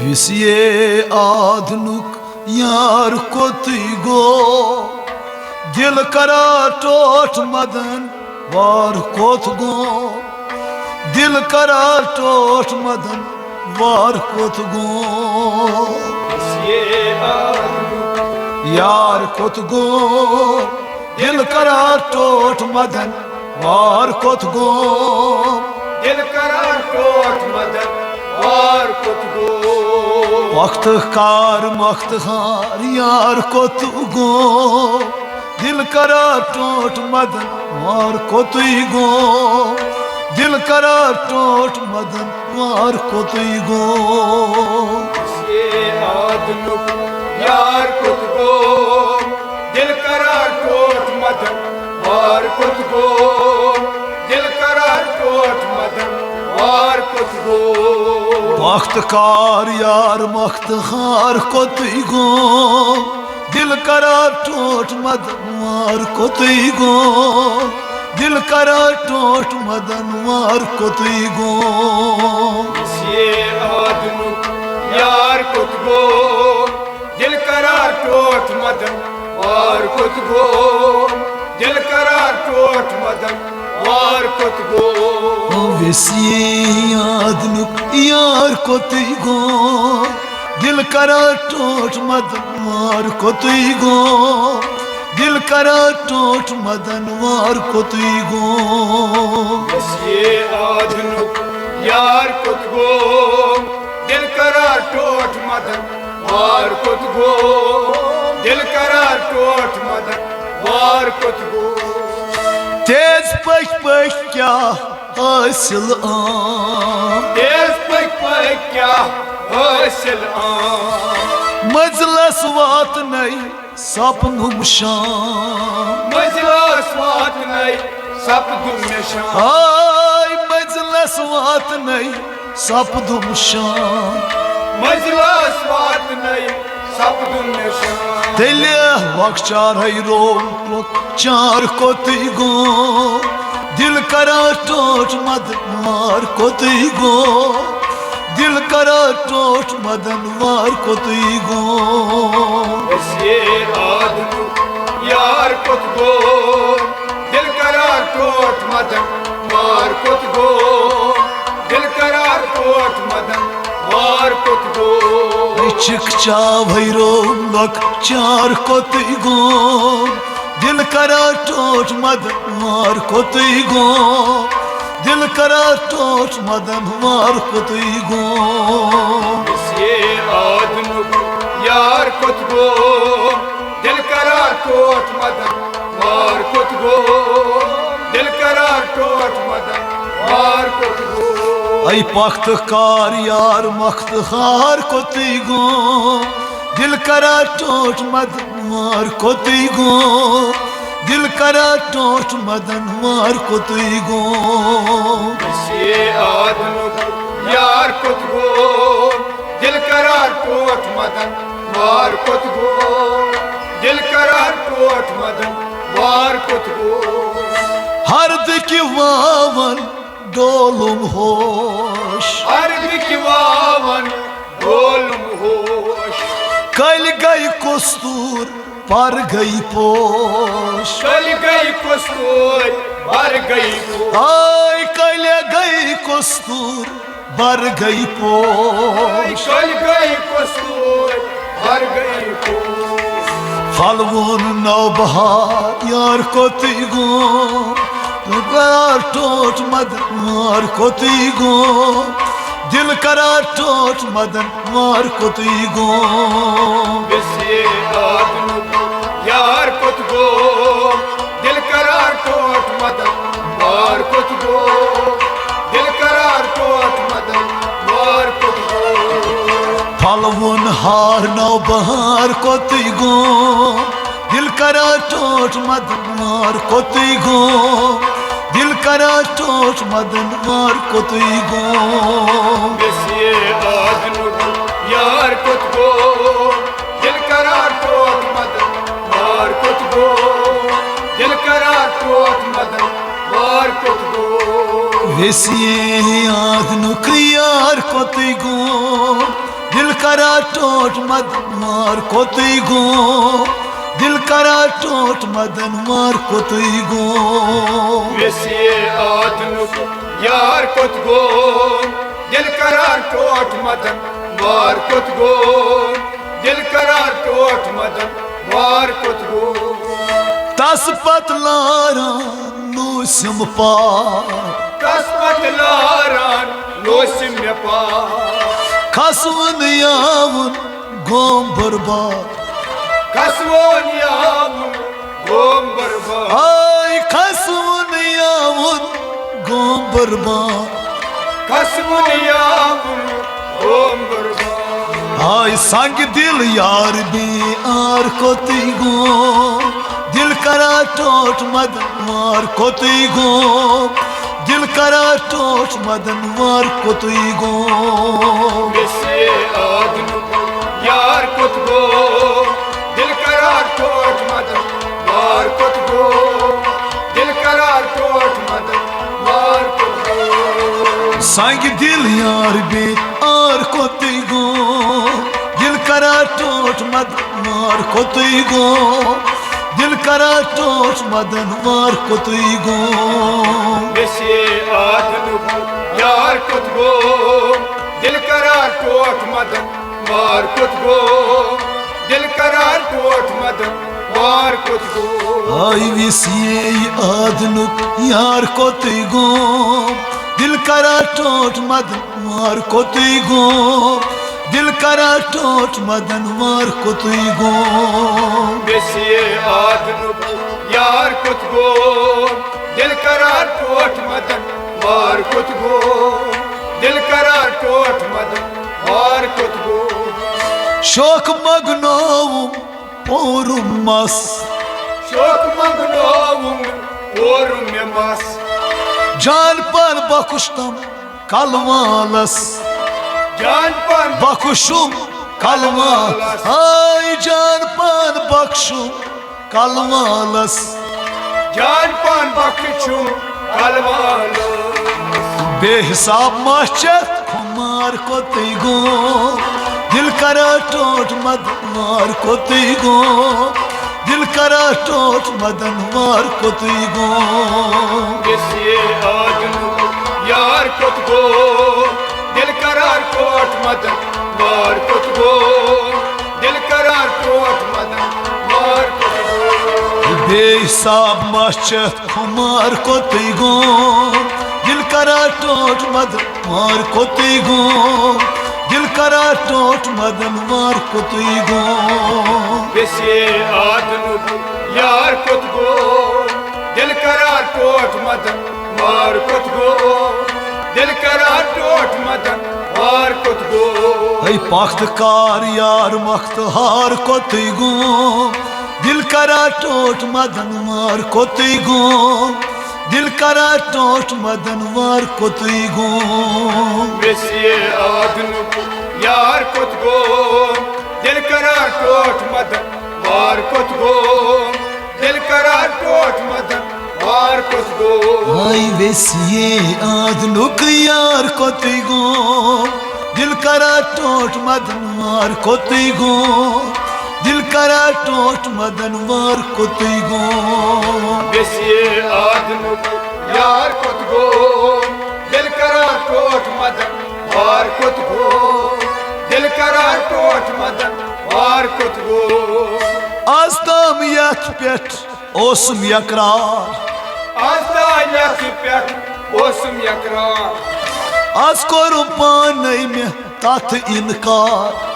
Visiye adnuk yar koti go Dil kara tot madan var kot go Dil kara tot madan var kot go Visiye adnuk yar kot go Dil kara tot madan var kot go Dil karar tot madan var kot go Makhtar yar kot go Dil kara tot madan var kot go Dil kara tot madan var kot go Visiye adnuk yar kot go Dil karar tot madan var kot go Dil karar tot madan var kot go Makhtar yar kot go Dil kara tot madan var kot go Dil kara tot madan var kot go Visiye adnuk yar kot go Dil karar tot madan var kot go Dil karar tot madan var kot go Visiye adnuk yar kot go Dil kara tot madan var kot go Dil kara tot madan var kot go Visiye adnuk yar kot go Dil karar tot madan var kot go Dil karar tot madan var kot go Tez pak kya hasil am Tez pak kya hasil am Majlis vat nay sapnum sham Majlis vat nay sapdum nişan Ay majlis vat nay sapdum sham Majlis vat nay sapdum nişan Dele vakchar hayrom vakchar koti go Dil kara tot madan var koti go Dil kara tot madan var koti go Visiye adnuk yar kot go Dil karar tot madan var kot go Dil karar tot madan var kot go Çıkça hayrom vakchar koti go Dil kara tot madan var koti go Dil kara tot madan var koti go Visiye adnuk yar kot go Dil karar tot madan var kot go Dil karar tot madan var kot go Ay pakhtar yar makhtar koti go Dil kara tot madan var koti go Dil kara tot madan var koti go Visiye adnuk yar kot go Dil karar tot madan var kot go Dil karar tot madan var kot go Hardaki vavan dolum hoş Ardiki vavan dolum hoş Kal gay kostur par gay poş Kal gay kostur bar gay poş Ay kal gay kostur bar gay poş Kal gay kostur bar gay poş Falvon navbahar yar koti go Karar tot madan var koti go Dil karar tot madan var koti go Visiye adnuk yar kot go Dil karar tot madan var kot go Dil karar tot madan var kot go Falvon har navbahar koti go Dil karar tot madan var koti go Dil karar tot madan var koti go Visiye adnuk yar kot go Dil karar tot madan var kot go Dil karar tot madan var kot go Visiye adnuk yar koti go Dil کرا ٹوٹ مدن وار کوتئی گو دل کرا ٹوٹ مدن وار کوتئی گو ویسیے آدنک یار کت گو دل کرار ٹوٹ مدن وار کت گو دل کرار ٹوٹ مدن وار کت گو تس پت لاران نوسم پار تس پت لاران نوسم پار کھسون یاون گوم برباد کھسون یاون گوم برباد آئی کھسون یاون گوم برباد کھسون یاون گوم برباد آئی سنگ دل یار بی آر کوتئی گو دل کرا ٹوٹ مدن وار کوتئی گو دل کرا ٹوٹ مدن وار کوتئی گو ویسے آدنک یار کت گو دل کرار ٹوٹ مدن وار کت گو دل کرار ٹوٹ مدن وار کت گو سنگ دل یار بی آر کوتئی گو دل کرا ٹوٹ مدن وار کوتئی گو دل کرا ٹوٹ مدن وار کوتئی گو ویسے آدنک یار کت گو دل کرار ٹوٹ مدن وار کت گو دل کرار ٹوٹ مدن وار کت گو آئی ویسیے آدنک یار کوتئی گو دل کرا ٹوٹ مدن وار کوتئی گو دل کرا ٹوٹ مدن وار کوتئی گو ویسیے آدنک یار کت گو دل کرار ٹوٹ مدن وار کت گو دل کرار ٹوٹ مدن وار کت گو شوق مگنوم پورم مس شوق مگنوم پورم مس جان پان بخشتم کلوالس جان پان بخشم کلوالس آئی جان پان بخشم کلوالس جان پان بخشم کلوالس بے حساب مچت خمار کوتئی گو دل کرا ٹوٹ مدن وار کوتئی گو دل کرا ٹوٹ مدن وار کوتئی گو ویسے آدنک یار کت گو دل کرار ٹوٹ مدن وار کت گو دل کرار ٹوٹ مدن وار کت گو بے حساب مچت خمار کوتئی گو دل کرا ٹوٹ مدن وار کوتئی گو دل کرا ٹوٹ مدن وار کوتئی گو ویسے آدنک یار کت گو دل کرار ٹوٹ مدن وار کت گو دل کرار ٹوٹ مدن وار کت گو ای پخت کار یار مخت ہار کوتئی گو دل کرا ٹوٹ مدن وار کوتئی گو دل کرا ٹوٹ مدن وار کوتئی گو ویسے آدنک یار کت گو دل کرار ٹوٹ مدن وار کت گو دل کرار ٹوٹ مدن وار کت گو آئی ویسیے آدنک یار کوتئی گو دل کرا ٹوٹ مدن وار کوتئی گو دل کرا ٹوٹ مدن وار کوتئی گو ویسے آدنک یار کت گو دل کرار ٹوٹ مدن وار کت گو دل کرار ٹوٹ مدن وار کت گو آز تام یتھ پیٹھ اوسم یقرار آز تام یتھ پیٹھ اوسم یقرار آز کورم پانے میں تتھ انکار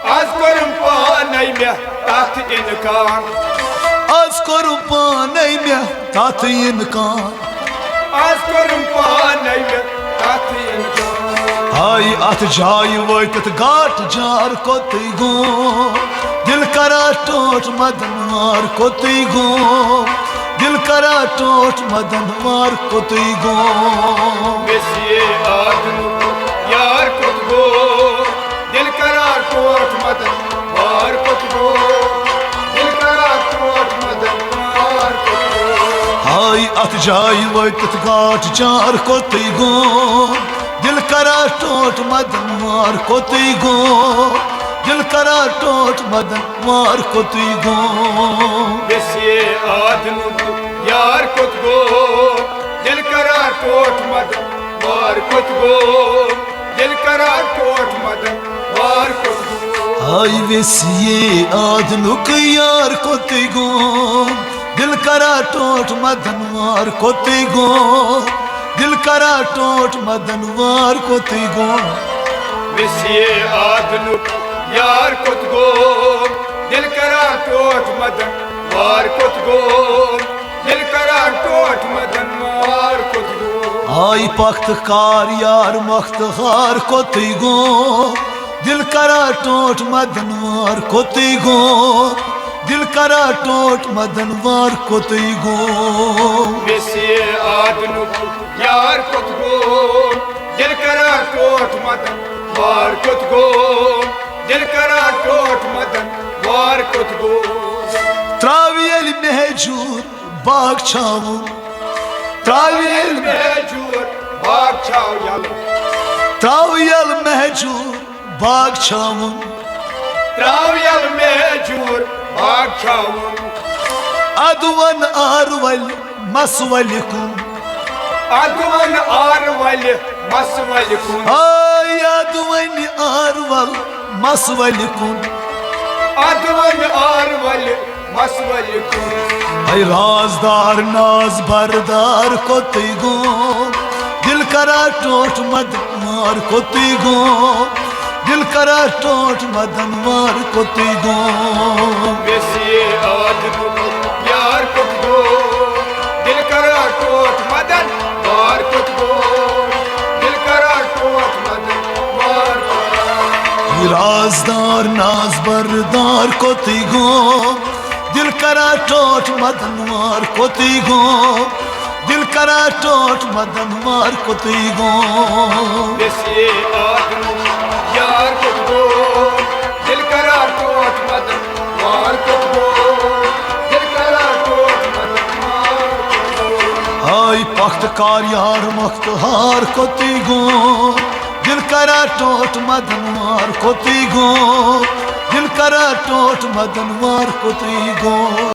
آز کورم پانے میں تتھ انکار آز کورم پانے میں تتھ انکار آز کورم پانے میں تتھ انکار آئی ات جائے وٲتِتھ گاٹ جار کوتئی گو دل کرا ٹوٹ مدن وار کوتئی گو دل کرا ٹوٹ مدن وار کوتئی گو ویسیے آدنک یار کت گو دل کرار ٹوٹ مدن وار کت گو دل کرار ٹوٹ مدن وار کت گو آئی ات جائے وٲتِتھ گاٹ جار کوتئی گو دل کرا ٹوٹ مدن وار کوتئی گو ٹوٹ مدن وار کوتی گو ویسے آدنو یار کت گو دل کرا ٹوٹ مدن وار کت گو دل کرا ٹوٹ مدن وار کت گو آئی ویسیے آدنک یار کوتی گو دل کرا ٹوٹ مدن وار کوتی گو دل کرا ٹوٹ مدن وار کوتی گو ویسے آدنو یار کت گو دل کرا ٹوٹ مدن وار کت گو دل کرا ٹوٹ مدن وار کت گو آئی پخت کار یار مخت خار کوتی گو دل کرا ٹوٹ مدن وار کوتی گو دل کرا ٹوٹ مدن وار کوتی گو ویسے آدنو یار کت گو دل کرا ٹوٹ مدن وار کت گو دل کرا ٹوٹ مدن وار کت گو تراویل مہجور باغ چھاون تراویل مہجور باغ چھاو یلو تراویل مہجور باغ چھاون تراویل مہجور باغ چھاون ادون آرول مسول کن ادون آرول مسول کن آئی ادون آرول مسول کن ادون آرول مسول کن ای رازدار ناز بردار کوتی گو دل کرا ٹوٹ مدن وار کوتی گو دل کرا ٹوٹ مدن وار کوتی گو ویسے آدنو یار کت گو دل کرا ٹوٹ مدن وار کت گو دل کرا ٹوٹ مدن وار کت گو ای رازدار ناز بردار کوتی گو دل کرا ٹوٹ مدن وار کوتی گو دل کرا ٹوٹ مدن وار کوتی گو ویسے آدنو یار کت گو دل کرا ٹوٹ مدن وار کت گو دل کرا ٹوٹ مدن وار کت گو آئی پخت کار یار مخت ہار کوتی گو دل کرا ٹوٹ مدن وار کوتی گو دل کرا ٹوٹ مدن وار کوتی گو